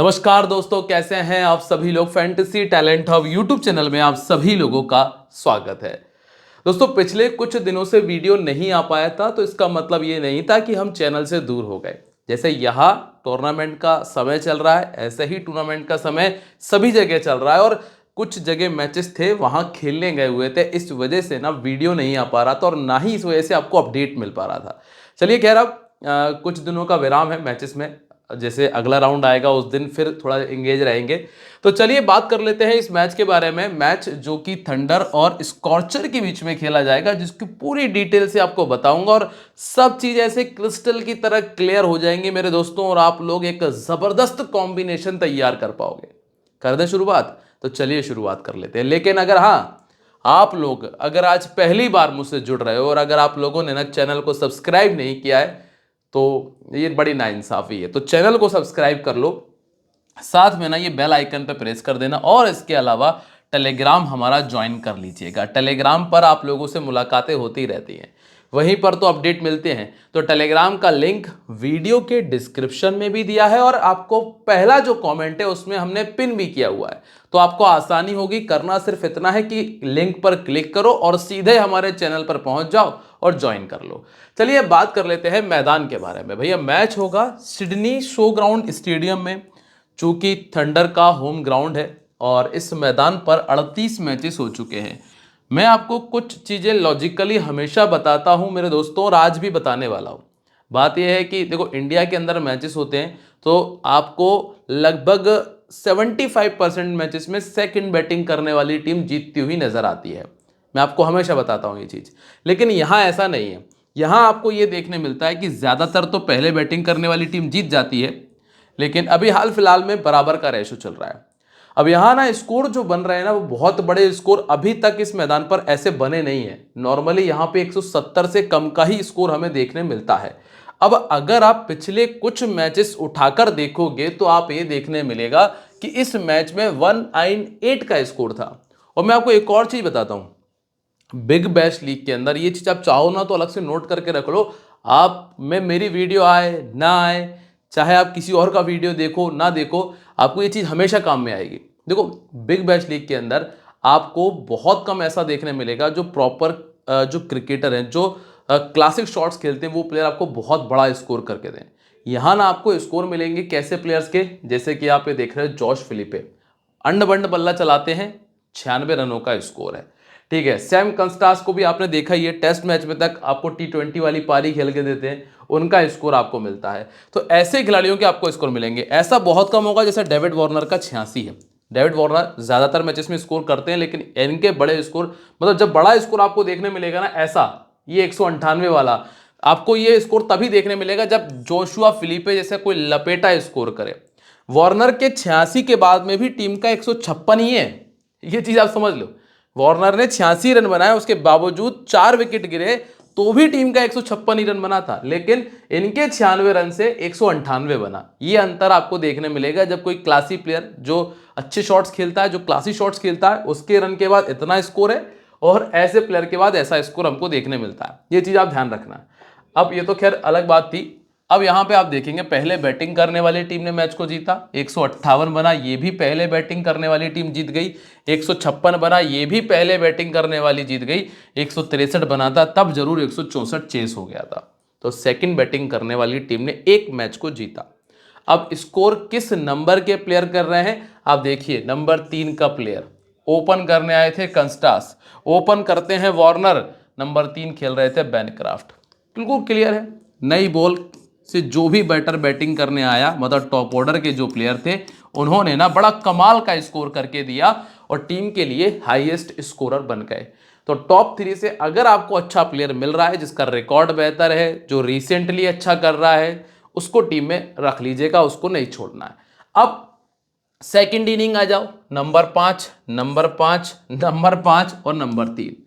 नमस्कार दोस्तों, कैसे हैं आप सभी लोग। Fantasy talent hub YouTube channel में आप सभी लोगों का स्वागत है। दोस्तों, पिछले कुछ दिनों से वीडियो नहीं आ पाया था, तो इसका मतलब ये नहीं था कि हम चैनल से दूर हो गए। जैसे यहाँ टूर्नामेंट का समय चल रहा है, ऐसे ही टूर्नामेंट का समय सभी जगह चल रहा है और कुछ जगह मैचेस थे, वहां खेलने गए हुए थे। इस वजह से ना वीडियो नहीं आ पा रहा था और ना ही इस वजह से आपको अपडेट मिल पा रहा था। चलिए खैर, अब कुछ दिनों का विराम है मैचेस में। जैसे अगला राउंड आएगा उस दिन फिर थोड़ा एंगेज रहेंगे। तो चलिए बात कर लेते हैं इस मैच के बारे में। मैच जो कि थंडर और स्कॉर्चर के बीच में खेला जाएगा, जिसकी पूरी डिटेल से आपको बताऊंगा और सब चीज ऐसे क्रिस्टल की तरह क्लियर हो जाएंगी मेरे दोस्तों, और आप लोग एक जबरदस्त कॉम्बिनेशन तैयार कर पाओगे। कर दें शुरुआत? तो चलिए शुरुआत कर लेते हैं। लेकिन अगर हाँ, आप लोग अगर आज पहली बार मुझसे जुड़ रहे हो और अगर आप लोगों ने ना चैनल को सब्सक्राइब नहीं किया है, तो ये बड़ी नाइंसाफी है। तो चैनल को सब्सक्राइब कर लो, साथ में ना ये बेल आइकन पे प्रेस कर देना, और इसके अलावा टेलीग्राम हमारा ज्वाइन कर लीजिएगा। टेलीग्राम पर आप लोगों से मुलाकातें होती रहती हैं, वहीं पर तो अपडेट मिलते हैं। तो टेलीग्राम का लिंक वीडियो के डिस्क्रिप्शन में भी दिया है और आपको पहला जो कमेंट है उसमें हमने पिन भी किया हुआ है। तो आपको आसानी होगी, करना सिर्फ इतना है कि लिंक पर क्लिक करो और सीधे हमारे चैनल पर पहुंच जाओ और ज्वाइन कर लो। चलिए बात कर लेते हैं मैदान के बारे में। भैया, मैच होगा सिडनी शो ग्राउंड स्टेडियम में, चूंकि थंडर का होम ग्राउंड है और इस मैदान पर 38 मैचेस हो चुके हैं। मैं आपको कुछ चीज़ें लॉजिकली हमेशा बताता हूं मेरे दोस्तों, और आज भी बताने वाला हूं। बात यह है कि देखो, इंडिया के अंदर मैचेस होते हैं तो आपको लगभग 75% मैचेस में सेकंड बैटिंग करने वाली टीम जीतती हुई नजर आती है। मैं आपको हमेशा बताता हूं ये चीज़। लेकिन यहाँ ऐसा नहीं है। यहाँ आपको ये देखने मिलता है कि ज़्यादातर तो पहले बैटिंग करने वाली टीम जीत जाती है, लेकिन अभी हाल फिलहाल में बराबर का रेशो चल रहा है। अब यहाँ ना स्कोर जो बन रहे हैं ना, वो बहुत बड़े स्कोर अभी तक इस मैदान पर ऐसे बने नहीं है। नॉर्मली यहाँ पे 170 से कम का ही स्कोर हमें देखने मिलता है। अब अगर आप पिछले कुछ मैचेस उठाकर देखोगे तो आप ये देखने मिलेगा कि इस मैच में 198 का स्कोर था। और मैं आपको एक और चीज बताता हूं, बिग बैश लीग के अंदर ये चीज आप चाहो ना तो अलग से नोट करके रख लो। आप में मेरी वीडियो आए ना आए, चाहे आप किसी और का वीडियो देखो ना देखो, आपको ये चीज हमेशा काम में आएगी। देखो, बिग बैश लीग के अंदर आपको बहुत कम ऐसा देखने मिलेगा जो प्रॉपर जो क्रिकेटर हैं, जो क्लासिक शॉट्स खेलते हैं, वो प्लेयर आपको बहुत बड़ा स्कोर करके दें। यहाँ ना आपको स्कोर मिलेंगे कैसे प्लेयर्स के, जैसे कि आप ये देख रहे हो जॉश फिलिपे, अंड बंड बल्ला चलाते हैं, 96 रनों का स्कोर है। ठीक है, सैम कंस्टास को भी आपने देखा ही है, टेस्ट मैच में तक आपको T20 वाली पारी खेल के देते हैं, उनका स्कोर आपको मिलता है। तो ऐसे खिलाड़ियों के आपको स्कोर मिलेंगे। ऐसा बहुत कम होगा जैसे डेविड वार्नर का 86 है। डेविड वार्नर ज्यादातर मैचेस में स्कोर करते हैं, लेकिन इनके बड़े स्कोर, मतलब जब बड़ा स्कोर आपको देखने मिलेगा ना ऐसा, ये 198 वाला, आपको ये स्कोर तभी देखने मिलेगा जब जोशुआ फिलिपे जैसे कोई लपेटा स्कोर करे। वार्नर के 86 के बाद में भी टीम का 156 ही है, ये चीज आप समझ लो। वार्नर ने 86 रन बनाए, उसके बावजूद 4 विकेट गिरे, तो भी टीम का 156 ही रन बना था। लेकिन इनके 96 रन से 198 बना। ये अंतर आपको देखने मिलेगा जब कोई क्लासी प्लेयर जो अच्छे शॉट्स खेलता है, जो क्लासी शॉट्स खेलता है, उसके रन के बाद इतना स्कोर है और ऐसे प्लेयर के बाद ऐसा स्कोर हमको देखने मिलता है। ये चीज आप ध्यान रखना। अब ये तो खैर अलग बात थी। अब यहां पे आप देखेंगे पहले बैटिंग करने वाली टीम ने मैच को जीता, 158 बना, ये भी पहले बैटिंग करने वाली टीम जीत गई। 156 बना, ये भी पहले बैटिंग करने वाली जीत गई। 163 बना था तब जरूर 164 चेस हो गया था। तो सेकंड बैटिंग करने वाली टीम ने एक मैच को जीता। अब स्कोर किस नंबर के प्लेयर कर रहे हैं आप देखिए। नंबर 3 का प्लेयर ओपन करने आए थे कंस्टास, ओपन करते हैं वार्नर, नंबर 3 खेल रहे थे बेनक्राफ्ट। बिल्कुल क्लियर है, नई बॉल से जो भी बैटर बैटिंग करने आया, मतलब टॉप ऑर्डर के जो प्लेयर थे, उन्होंने ना बड़ा कमाल का स्कोर करके दिया और टीम के लिए हाईएस्ट स्कोरर बन गए। तो टॉप 3 से अगर आपको अच्छा प्लेयर मिल रहा है, जिसका रिकॉर्ड बेहतर है, जो रिसेंटली अच्छा कर रहा है, उसको टीम में रख लीजिएगा, उसको नहीं छोड़ना है। अब सेकंड इनिंग आ जाओ, नंबर 5, नंबर 5, नंबर 5 और नंबर 3।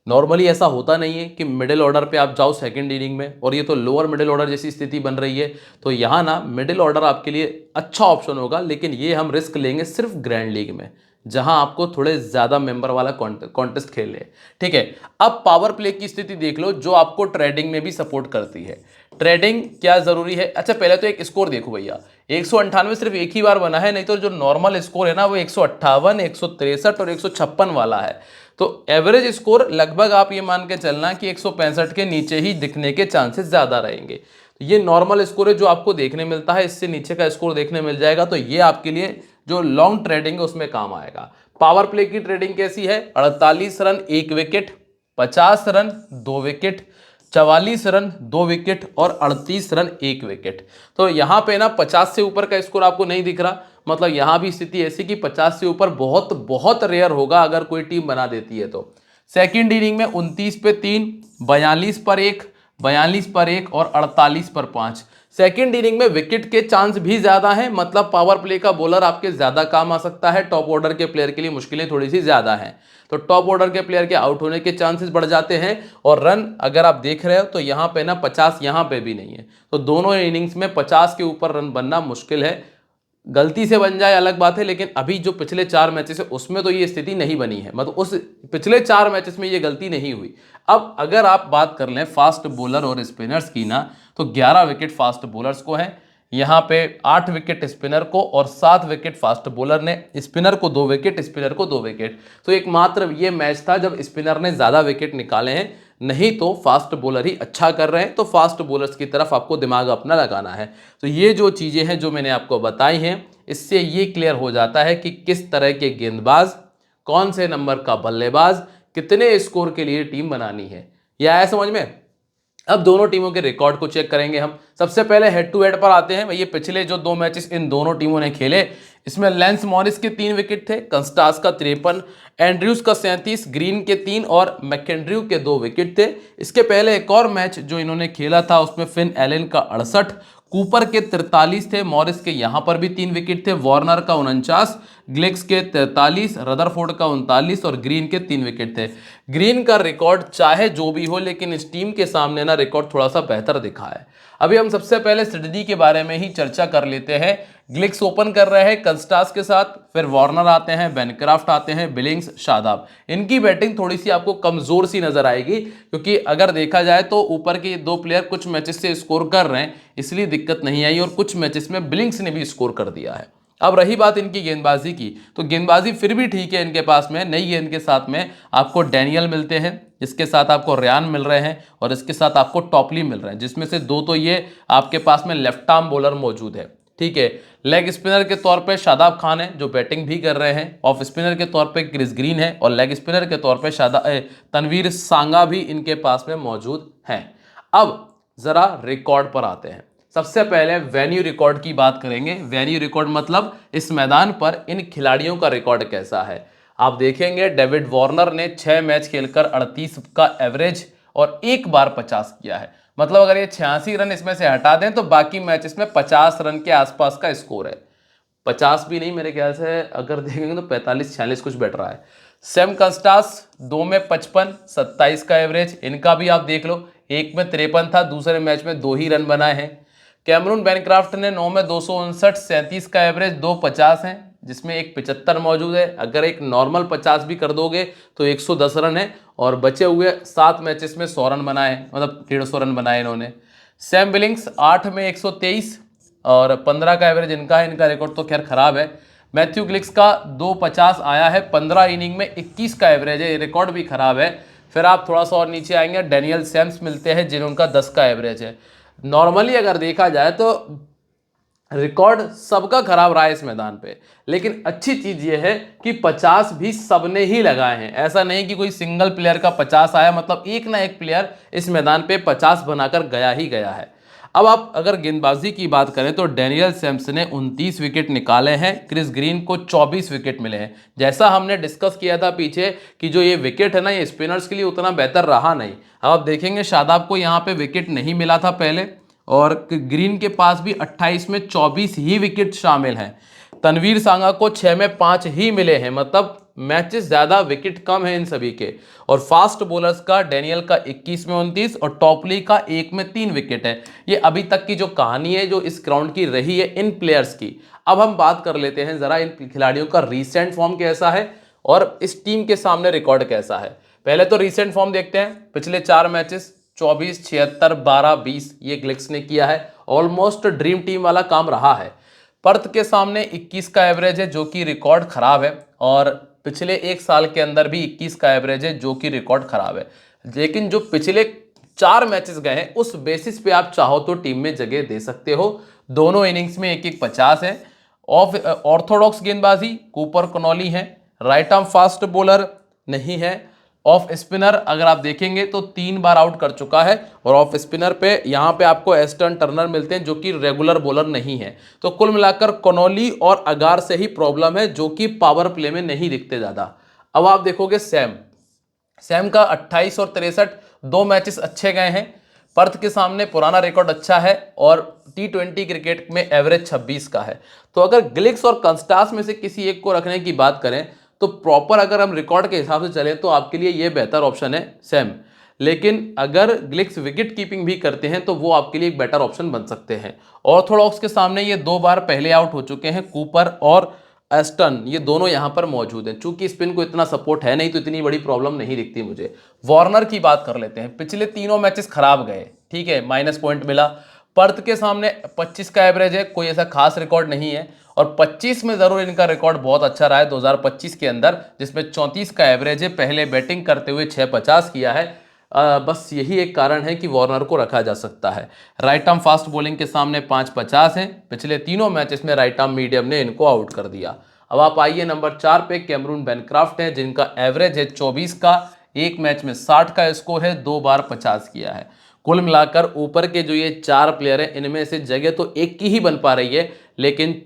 नॉर्मली ऐसा होता नहीं है कि मिडिल ऑर्डर पे आप जाओ सेकंड इनिंग में, और ये तो लोअर मिडिल ऑर्डर जैसी स्थिति बन रही है। तो यहाँ ना मिडिल ऑर्डर आपके लिए अच्छा ऑप्शन होगा, लेकिन ये हम रिस्क लेंगे सिर्फ ग्रैंड लीग में, जहां आपको थोड़े ज्यादा मेंबर वाला कॉन्टेस्ट खेलने। ठीक है, अब पावर प्ले की स्थिति देख लो, जो आपको ट्रेडिंग में भी सपोर्ट करती है। ट्रेडिंग क्या जरूरी है? अच्छा पहले तो एक स्कोर देखो भैया, 198 सिर्फ एक ही बार बना है, नहीं तो जो नॉर्मल स्कोर है ना वो 158, 163 और 156 वाला है। तो एवरेज स्कोर लगभग आप ये मान के चलना कि 165 के नीचे ही दिखने के चांसेस ज्यादा रहेंगे। तो ये नॉर्मल स्कोर है जो आपको देखने मिलता है, इससे नीचे का स्कोर देखने मिल जाएगा, तो ये आपके लिए जो लॉन्ग ट्रेडिंग है उसमें काम आएगा। पावर प्ले की ट्रेडिंग कैसी है? 48 run 1 wicket, 50 run 2 wicket, 44 run 2 wicket और 38 रन 1 विकेट। तो यहाँ पे ना 50 से ऊपर का स्कोर आपको नहीं दिख रहा, मतलब यहाँ भी स्थिति ऐसी कि 50 से ऊपर बहुत बहुत रेयर होगा अगर कोई टीम बना देती है तो। सेकंड इनिंग में 29 पे 3, 42 पर 1, 42 पर 1 और 48 पर 5। सेकंड इनिंग में विकेट के चांस भी ज्यादा हैं, मतलब पावर प्ले का बॉलर आपके ज्यादा काम आ सकता है, टॉप ऑर्डर के प्लेयर के लिए मुश्किलें थोड़ी सी ज्यादा हैं, तो टॉप ऑर्डर के प्लेयर के आउट होने के चांसेस बढ़ जाते हैं। और रन अगर आप देख रहे हो तो यहाँ पे ना 50 यहाँ पे भी नहीं है, तो दोनों इनिंग्स में 50 के ऊपर रन बनना मुश्किल है। गलती से बन जाए अलग बात है, लेकिन अभी जो पिछले 4 मैचेस है उसमें तो ये स्थिति नहीं बनी है, मतलब उस पिछले 4 मैचेस में ये गलती नहीं हुई। अब अगर आप बात कर लें फास्ट बॉलर और स्पिनर्स की ना, तो 11 विकेट फास्ट बॉलर्स को है, यहाँ पे 8 विकेट स्पिनर को और 7 विकेट फास्ट बॉलर ने, स्पिनर को 2 विकेट, स्पिनर को 2 विकेट। तो एकमात्र ये मैच था जब स्पिनर ने ज्यादा विकेट निकाले हैं, नहीं तो फास्ट बॉलर ही अच्छा कर रहे हैं, तो फास्ट बॉलर्स की तरफ आपको दिमाग अपना लगाना है। तो ये जो चीजें हैं जो मैंने आपको बताई हैं, इससे ये क्लियर हो जाता है कि किस तरह के गेंदबाज, कौन से नंबर का बल्लेबाज, कितने स्कोर के लिए टीम बनानी है। यह आया समझ में? अब दोनों टीमों के रिकॉर्ड को चेक करेंगे हम। सबसे पहले हेड टू हेड पर आते हैं। ये पिछले जो 2 मैचेस इन दोनों टीमों ने खेले, इसमें लेंस मॉरिस के 3 विकेट थे, कंस्टास का 53, एंड्रयूज का 37, ग्रीन के 3 और मैकेंड्रयू के 2 विकेट थे। इसके पहले एक और मैच जो इन्होंने खेला था उसमें फिन एलन का 68, कूपर के 43 थे, मॉरिस के यहां पर भी 3 विकेट थे, वार्नर का 49, ग्लेक्स के 43, रदरफोर्ड का 39 और ग्रीन के 3 विकेट थे। ग्रीन का रिकॉर्ड चाहे जो भी हो, लेकिन इस टीम के सामने ना रिकॉर्ड थोड़ा सा बेहतर दिखा है। अभी हम सबसे पहले सिडनी के बारे में ही चर्चा कर लेते हैं। ग्लिक्स ओपन कर रहे हैं कंस्टास के साथ, फिर वार्नर आते हैं, बेनक्राफ्ट आते हैं, बिलिंग्स, शादाब। इनकी बैटिंग थोड़ी सी आपको कमजोर सी नजर आएगी, क्योंकि अगर देखा जाए तो ऊपर के 2 प्लेयर कुछ मैचेस से स्कोर कर रहे हैं, इसलिए दिक्कत नहीं आई, और कुछ मैचेस में बिलिंग्स ने भी स्कोर कर दिया है। अब रही बात इनकी गेंदबाजी की, तो गेंदबाजी फिर भी ठीक है इनके पास में। नई गेंद के साथ में आपको डैनियल मिलते हैं, इसके साथ आपको रियान मिल रहे हैं, और इसके साथ आपको टॉपली मिल रहे हैं, जिसमें से 2 तो ये आपके पास में लेफ्ट आर्म बॉलर मौजूद है। ठीक है, लेग स्पिनर के तौर पे शादाब खान है जो बैटिंग भी कर रहे हैं, ऑफ स्पिनर के तौर पे क्रिस ग्रीन है, और लेग स्पिनर के तौर पे तनवीर सांगा भी इनके पास में मौजूद हैं। अब जरा रिकॉर्ड पर आते हैं। सबसे पहले वेन्यू रिकॉर्ड की बात करेंगे। वेन्यू रिकॉर्ड मतलब इस मैदान पर इन खिलाड़ियों का रिकॉर्ड कैसा है। आप देखेंगे डेविड वार्नर ने 6 मैच खेलकर 38 का एवरेज और 1 बार 50 किया है, मतलब अगर ये 86 रन इसमें से हटा दें तो बाकी मैचेस में 50 रन के आसपास का स्कोर है। 50 भी नहीं, मेरे ख्याल से अगर देखेंगे तो 45-46 कुछ बैठ रहा है। सैम कंस्टास 2 में 55, 27 का एवरेज, इनका भी आप देख लो, एक में 53 था, दूसरे मैच में 2 ही रन बनाए हैं। कैमरून बेनक्राफ्ट ने 9 में 259, 37 का एवरेज, 250 हैं, जिसमें एक 75 मौजूद है। अगर एक नॉर्मल 50 भी कर दोगे तो 110 रन है, और बचे हुए 7 मैचेस में 100 रन बनाए, मतलब 150 रन बनाए इन्होंने। सैम बिलिंग्स 8 में 123 और 15 का एवरेज इनका है, इनका रिकॉर्ड तो खैर खराब है। मैथ्यू ग्लिक्स का 250 आया है, 15 इनिंग में 21 का एवरेज है, रिकॉर्ड भी खराब है। फिर आप थोड़ा सा और नीचे आएंगे, डैनियल सैम्स मिलते हैं जिनका 10 का एवरेज है। नॉर्मली अगर देखा जाए तो रिकॉर्ड सबका खराब रहा है इस मैदान पे, लेकिन अच्छी चीज ये है कि 50 भी सबने ही लगाए हैं। ऐसा नहीं कि कोई सिंगल प्लेयर का 50 आया, मतलब एक ना एक प्लेयर इस मैदान पे 50 बनाकर गया ही गया है। अब आप अगर गेंदबाजी की बात करें तो डैनियल सैम्स ने 29 विकेट निकाले हैं, क्रिस ग्रीन को 24 विकेट मिले हैं। जैसा हमने डिस्कस किया था पीछे कि जो ये विकेट है ना, ये स्पिनर्स के लिए उतना बेहतर रहा नहीं। अब आप देखेंगे शादाब को यहाँ पे विकेट नहीं मिला था पहले, और ग्रीन के पास भी 28 में 24 ही विकेट शामिल हैं। तनवीर सांगा को 6 में 5 ही मिले हैं, मतलब मैचेस ज्यादा विकेट कम है इन सभी के। और फास्ट बॉलर्स का डेनियल का 21 में 29 और टॉपली का 1 में 3 विकेट है। ये अभी तक की जो कहानी है जो इस ग्राउंड की रही है इन प्लेयर्स की। अब हम बात कर लेते हैं जरा इन खिलाड़ियों का रीसेंट फॉर्म कैसा है और इस टीम के सामने रिकॉर्ड कैसा है। पहले तो रीसेंट फॉर्म देखते हैं। पिछले 4 मैचेस 24, 76, 12, 20 ये गिलिक्स ने किया है। ऑलमोस्ट ड्रीम टीम वाला काम रहा है। पर्थ के सामने 21 का एवरेज है जो कि रिकॉर्ड खराब है, और पिछले एक साल के अंदर भी 21 का एवरेज है जो कि रिकॉर्ड खराब है। लेकिन जो पिछले 4 मैचेस गए हैं उस बेसिस पे आप चाहो तो टीम में जगह दे सकते हो। दोनों इनिंग्स में 1-1 50 है। ऑफ ऑर्थोडॉक्स गेंदबाजी कूपर कनॉली है। राइट आर्म फास्ट बॉलर नहीं है। ऑफ स्पिनर अगर आप देखेंगे तो 3 बार आउट कर चुका है, और ऑफ स्पिनर पे यहाँ पे आपको एस्टन टर्नर मिलते हैं जो कि रेगुलर बॉलर नहीं है। तो कुल मिलाकर कनॉली और अगार से ही प्रॉब्लम है जो कि पावर प्ले में नहीं दिखते ज़्यादा। अब आप देखोगे सैम का 28 और 63 2 मैचेस अच्छे गए हैं। पर्थ के सामने पुराना रिकॉर्ड अच्छा है और T20 क्रिकेट में एवरेज 26 का है। तो अगर गिलिक्स और कंस्टास में से किसी एक को रखने की बात करें तो प्रॉपर अगर हम रिकॉर्ड के हिसाब से चलें तो आपके लिए ये बेहतर ऑप्शन है सैम। लेकिन अगर गिलिक्स विकेट कीपिंग भी करते हैं तो वो आपके लिए एक बेटर ऑप्शन बन सकते हैं। ऑर्थोडॉक्स के सामने ये 2 बार पहले आउट हो चुके हैं, कूपर और एस्टन, ये दोनों यहां पर मौजूद हैं। चूंकि स्पिन को इतना सपोर्ट है नहीं तो इतनी बड़ी प्रॉब्लम नहीं दिखती मुझे। वार्नर की बात कर लेते हैं। पिछले तीनों मैचेस खराब गए, ठीक है, माइनस पॉइंट मिला। पर्थ के सामने 25 का एवरेज है, कोई ऐसा खास रिकॉर्ड नहीं है, और 25 में जरूर इनका रिकॉर्ड बहुत अच्छा रहा है 2025 के अंदर, जिसमें 34 का एवरेज है। पहले बैटिंग करते हुए 6-50 किया है। बस यही एक कारण है कि वार्नर को रखा जा सकता है। राइट आर्म फास्ट बॉलिंग के सामने 5-50 हैं। पिछले तीनों मैचेस में राइट आर्म मीडियम ने इनको आउट कर दिया। अब आप आइए नंबर 4 पे, कैमरून बेनक्राफ्ट है जिनका एवरेज है 24 का, एक मैच में 60 का स्कोर है, 2 बार 50 किया है। कुल मिलाकर ऊपर के जो ये 4 प्लेयर हैं इनमें से जगह तो एक की ही बन पा रही है, लेकिन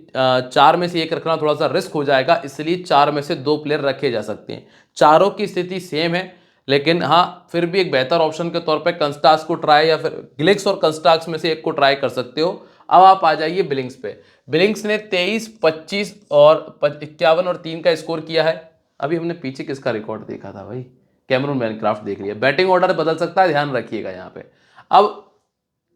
4 में से एक रखना थोड़ा सा रिस्क हो जाएगा, इसलिए 4 में से 2 प्लेयर रखे जा सकते हैं। चारों की स्थिति सेम है, लेकिन हाँ फिर भी एक बेहतर ऑप्शन के तौर पे कंस्टाक्स को ट्राई, या फिर गिलिक्स और कंस्टाक्स में से एक को ट्राई कर सकते हो। अब आप आ जाइए बिलिंग्स पे। बिलिंग्स ने 23, 25 और 51 और 3 का स्कोर किया है। अभी हमने पीछे किसका रिकॉर्ड देखा था भाई, कैमरून बेनक्राफ्ट देख लिया। बैटिंग ऑर्डर बदल सकता है, ध्यान रखिएगा यहाँ पे। अब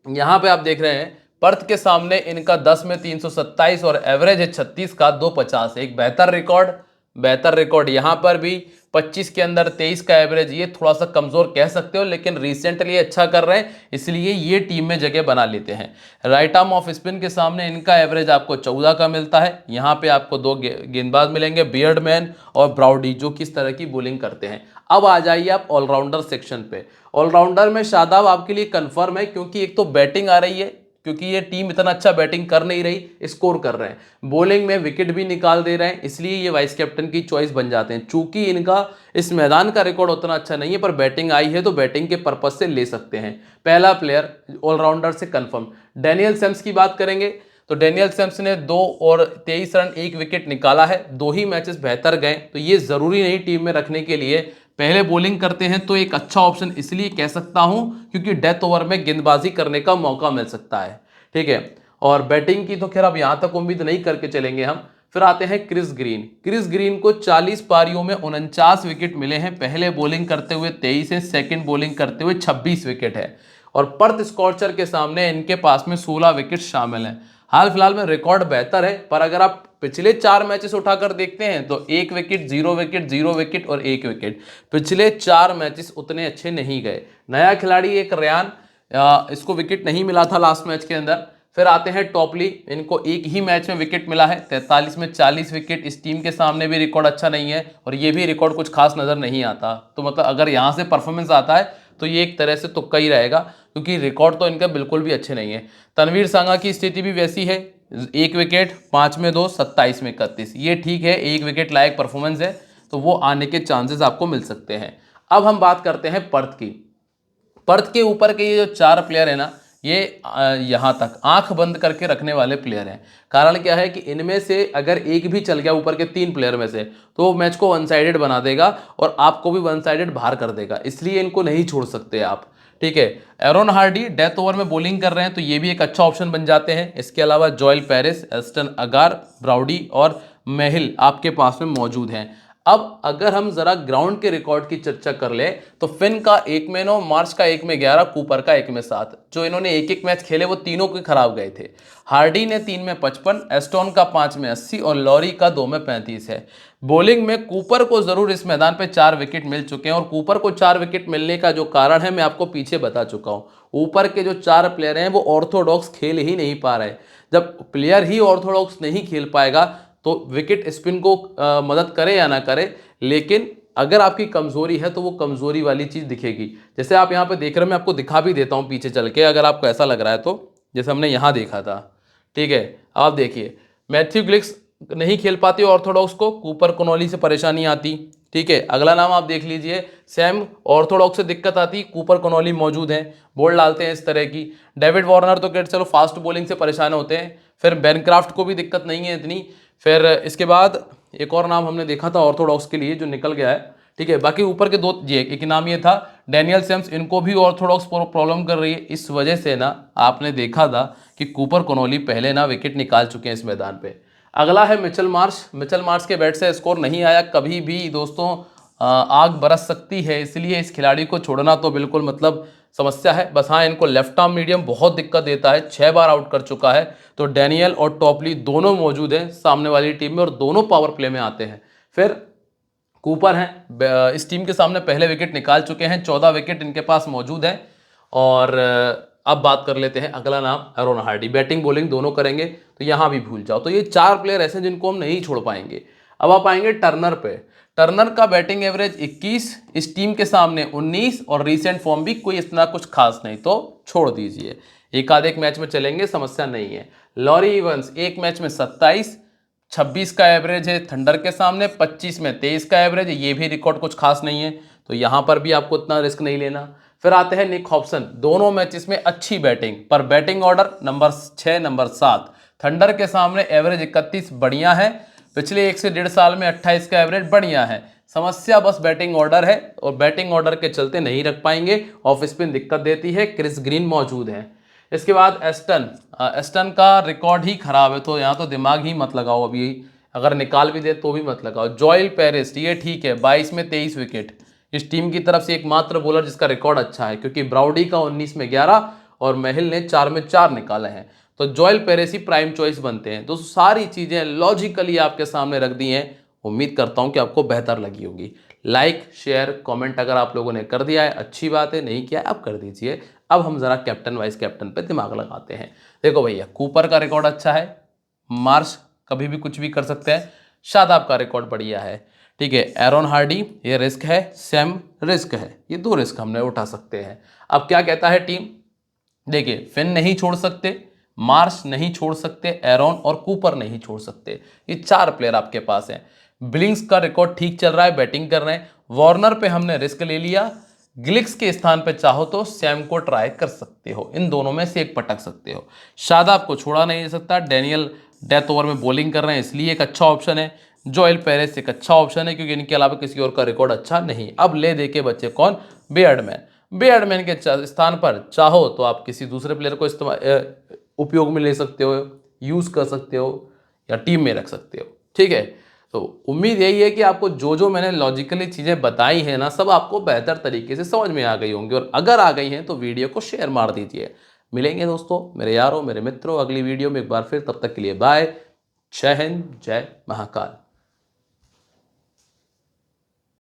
यहाँ पे आप देख रहे हैं पर्थ के सामने इनका 10 में 327 और एवरेज है 36 का, 250, एक बेहतर रिकॉर्ड यहाँ पर भी। 25 के अंदर 23 का एवरेज, ये थोड़ा सा कमजोर कह सकते हो, लेकिन रिसेंटली अच्छा कर रहे हैं इसलिए ये टीम में जगह बना लेते हैं। राइट आर्म ऑफ स्पिन के सामने इनका एवरेज आपको 14 का मिलता है। यहाँ पे आपको 2 गेंदबाज मिलेंगे, बियर्डमैन और ब्राउडी, जो किस तरह की बॉलिंग करते हैं। अब आ जाइए आप ऑलराउंडर सेक्शन पे। ऑलराउंडर में शादाब आपके लिए कंफर्म है, क्योंकि एक तो बैटिंग आ रही है, क्योंकि ये टीम इतना अच्छा बैटिंग कर नहीं रही, स्कोर कर रहे हैं, बॉलिंग में विकेट भी निकाल दे रहे हैं, इसलिए ये वाइस कैप्टन की चॉइस बन जाते हैं। चूंकि इनका इस मैदान का रिकॉर्ड उतना अच्छा नहीं है, पर बैटिंग आई है तो बैटिंग के पर्पज से ले सकते हैं। पहला प्लेयर ऑलराउंडर से कंफर्म। डैनियल सेम्स की बात करेंगे तो डैनियल सेम्स ने 2 और 23 रन 1 विकेट निकाला है। 2 ही मैचेस बेहतर गए, तो ये जरूरी नहीं टीम में रखने के लिए। पहले बॉलिंग करते हैं तो एक अच्छा ऑप्शन इसलिए कह सकता हूं क्योंकि डेथ ओवर में गेंदबाजी करने का मौका मिल सकता है, ठीक है। और बैटिंग की तो खैर अब यहां तक उम्मीद नहीं करके चलेंगे हम। फिर आते हैं क्रिस ग्रीन को 40 पारियों में 49 विकेट मिले हैं। पहले बॉलिंग करते हुए 23 है, सेकंड बॉलिंग करते हुए 26 विकेट है, और पर्थ स्कॉर्चर के सामने इनके पास में 16 विकेट शामिल हैं। हाल फिलहाल में रिकॉर्ड बेहतर है, पर अगर आप पिछले 4 मैचेस उठाकर देखते हैं तो 1 विकेट, 0 विकेट, 0 विकेट और 1 विकेट। पिछले 4 मैचेस उतने अच्छे नहीं गए। नया खिलाड़ी एक रेयान, इसको विकेट नहीं मिला था लास्ट मैच के अंदर। फिर आते हैं टॉपली, इनको एक ही मैच में विकेट मिला है, 43 में 40 विकेट। इस टीम के सामने भी रिकॉर्ड अच्छा नहीं है, और ये भी रिकॉर्ड कुछ खास नजर नहीं आता। तो मतलब अगर यहाँ से परफॉर्मेंस आता है तो ये एक तरह से तुक्का ही रहेगा, क्योंकि रिकॉर्ड तो इनका बिल्कुल भी अच्छे नहीं है। तनवीर सांगा की स्थिति भी वैसी है, 1 विकेट, 5 में 2, 27 में 31, ये ठीक है, 1 विकेट लायक परफॉर्मेंस है, तो वो आने के चांसेस आपको मिल सकते हैं। अब हम बात करते हैं पर्थ के ऊपर के ये जो 4 प्लेयर है ना, ये यहाँ तक आंख बंद करके रखने वाले प्लेयर हैं। कारण क्या है कि इनमें से अगर एक भी चल गया ऊपर के 3 प्लेयर में से, तो वो मैच को वन साइडेड बना देगा और आपको भी वन साइडेड बाहर कर देगा, इसलिए इनको नहीं छोड़ सकते आप, ठीक है। एरोन हार्डी डेथ ओवर में बॉलिंग कर रहे हैं तो ये भी एक अच्छा ऑप्शन बन जाते हैं। इसके अलावा जॉयल पेरिस, एस्टन अगार, ब्राउडी और मेहिल आपके पास में मौजूद हैं। अब अगर हम जरा ग्राउंड के रिकॉर्ड की चर्चा कर ले तो फिन का 1 में 9, मार्श का 1 में 11, कूपर का 1 में 7। जो इन्होंने एक एक मैच खेले वो तीनों के खराब गए थे। हार्डी ने 3 में 55, एस्टोन का 5 में 80 और लॉरी का 2 में 35 है। बॉलिंग में कूपर को जरूर इस मैदान पे 4 विकेट मिल चुके हैं और कूपर को 4 विकेट मिलने का जो कारण है मैं आपको पीछे बता चुका हूं। ऊपर के जो 4 प्लेयर हैं वो ऑर्थोडॉक्स खेल ही नहीं पा रहे। जब प्लेयर ही ऑर्थोडॉक्स नहीं खेल पाएगा तो विकेट स्पिन को मदद करे या ना करे, लेकिन अगर आपकी कमजोरी है तो वो कमजोरी वाली चीज दिखेगी। जैसे आप यहाँ पे देख रहे हो, मैं आपको दिखा भी देता हूँ पीछे चल के, अगर आपको ऐसा लग रहा है तो। जैसे हमने यहाँ देखा था, ठीक है, आप देखिए मैथ्यू गिलिक्स नहीं खेल पाती ऑर्थोडॉक्स को, कूपर कनॉली से परेशानी आती। ठीक है, अगला नाम आप देख लीजिए, सैम ऑर्थोडॉक्स से दिक्कत आती, कूपर कनॉली मौजूद हैं, बोल डालते हैं इस तरह की। डेविड वार्नर तो चलो फास्ट बॉलिंग से परेशान होते हैं। फिर बेनक्राफ्ट को भी दिक्कत नहीं है इतनी। फिर इसके बाद एक और नाम हमने देखा था ऑर्थोडॉक्स के लिए जो निकल गया है। ठीक है, बाकी ऊपर के 2 ये एक नाम ये था डैनियल सैम्स, इनको भी ऑर्थोडॉक्स प्रॉब्लम कर रही है। इस वजह से ना आपने देखा था कि कूपर कनॉली पहले ना विकेट निकाल चुके हैं इस मैदान पे। अगला है मिचेल मार्श। मिचेल मार्श के बैट से स्कोर नहीं आया। कभी भी दोस्तों आग बरस सकती है, इसलिए इस खिलाड़ी को छोड़ना तो बिल्कुल मतलब समस्या है। बस हाँ, इनको लेफ्ट आर्म मीडियम बहुत दिक्कत देता है, 6 बार आउट कर चुका है। तो डैनियल और टॉपली दोनों मौजूद हैं सामने वाली टीम में और दोनों पावर प्ले में आते हैं। फिर कूपर हैं, इस टीम के सामने पहले विकेट निकाल चुके हैं, 14 विकेट इनके पास मौजूद है। और अब बात कर लेते हैं अगला नाम एरोन हार्डी। बैटिंग बॉलिंग दोनों करेंगे तो यहाँ भी भूल जाओ। तो ये 4 प्लेयर ऐसे हैं जिनको हम नहीं छोड़ पाएंगे। अब आप आएंगे टर्नर पे। टर्नर का बैटिंग एवरेज 21, इस टीम के सामने 19 और रीसेंट फॉर्म भी कोई इतना कुछ खास नहीं, तो छोड़ दीजिए। एक आध एक मैच में चलेंगे, समस्या नहीं है। लॉरी इवंस एक मैच में 27, 26 का एवरेज है थंडर के सामने, 25 में 23 का एवरेज है, ये भी रिकॉर्ड कुछ खास नहीं है, तो यहां पर भी आपको इतना रिस्क नहीं लेना। फिर आते हैं निक हॉब्सन, दोनों मैचेस में अच्छी बैटिंग, पर batting order number 6 number 7। Thunder के सामने एवरेज 31 बढ़िया है, पिछले 1 से 1.5 साल में 28 का एवरेज बढ़िया है। समस्या बस बैटिंग ऑर्डर है और बैटिंग ऑर्डर के चलते नहीं रख पाएंगे। ऑफ स्पिन दिक्कत देती है, क्रिस ग्रीन मौजूद है। इसके बाद एस्टन का रिकॉर्ड ही खराब है, तो यहाँ तो दिमाग ही मत लगाओ अभी, अगर निकाल भी दे तो भी मत लगाओ। जॉयल पेरिस ये ठीक है, 22 में 23 विकेट, इस टीम की तरफ से एकमात्र बॉलर जिसका रिकॉर्ड अच्छा है, क्योंकि ब्राउडी का 19 में 11 और महिल ने 4 में 4 निकाले हैं, तो जॉयल पेरिस ही प्राइम चॉइस बनते हैं। दोस्तों सारी चीज़ें लॉजिकली आपके सामने रख दी हैं, उम्मीद करता हूँ कि आपको बेहतर लगी होगी। लाइक शेयर कमेंट अगर आप लोगों ने कर दिया है अच्छी बात है, नहीं किया आप कर दीजिए। अब हम जरा कैप्टन वाइस कैप्टन पे दिमाग लगाते हैं। देखो भैया, कूपर का रिकॉर्ड अच्छा है, मार्श कभी भी कुछ भी कर सकते हैं, शादाब का रिकॉर्ड बढ़िया है, ठीक है। एरोन हार्डी ये रिस्क है, सैम रिस्क है, ये 2 रिस्क हमने उठा सकते हैं। अब क्या कहता है टीम, देखिए फिन नहीं छोड़ सकते, मार्श नहीं छोड़ सकते, एरोन और कूपर नहीं छोड़ सकते, ये 4 प्लेयर आपके पास हैं। बिलिंग्स का रिकॉर्ड ठीक चल रहा है, बैटिंग कर रहे हैं। वार्नर पे हमने रिस्क ले लिया, गिलिक्स के स्थान पे चाहो तो सैम को ट्राई कर सकते हो, इन दोनों में से एक पटक सकते हो। शादाब को छोड़ा नहीं सकता, डैनियल डेथ ओवर में बॉलिंग कर रहे हैं इसलिए एक अच्छा ऑप्शन है। जोएल पेरेस एक अच्छा ऑप्शन है क्योंकि इनके अलावा किसी और का रिकॉर्ड अच्छा नहीं। अब ले दे के बच्चे कौन, बेयर्डमैन के स्थान पर चाहो तो आप किसी दूसरे प्लेयर को इस्तेमाल उपयोग में ले सकते हो, यूज कर सकते हो या टीम में रख सकते हो, ठीक है। तो उम्मीद यही है कि आपको जो जो मैंने लॉजिकली चीज़ें बताई हैं ना, सब आपको बेहतर तरीके से समझ में आ गई होंगी, और अगर आ गई हैं तो वीडियो को शेयर मार दीजिए। मिलेंगे दोस्तों, मेरे यारों, मेरे मित्रों, अगली वीडियो में एक बार फिर, तब तक के लिए बाय, जय हिंद, जय महाकाल।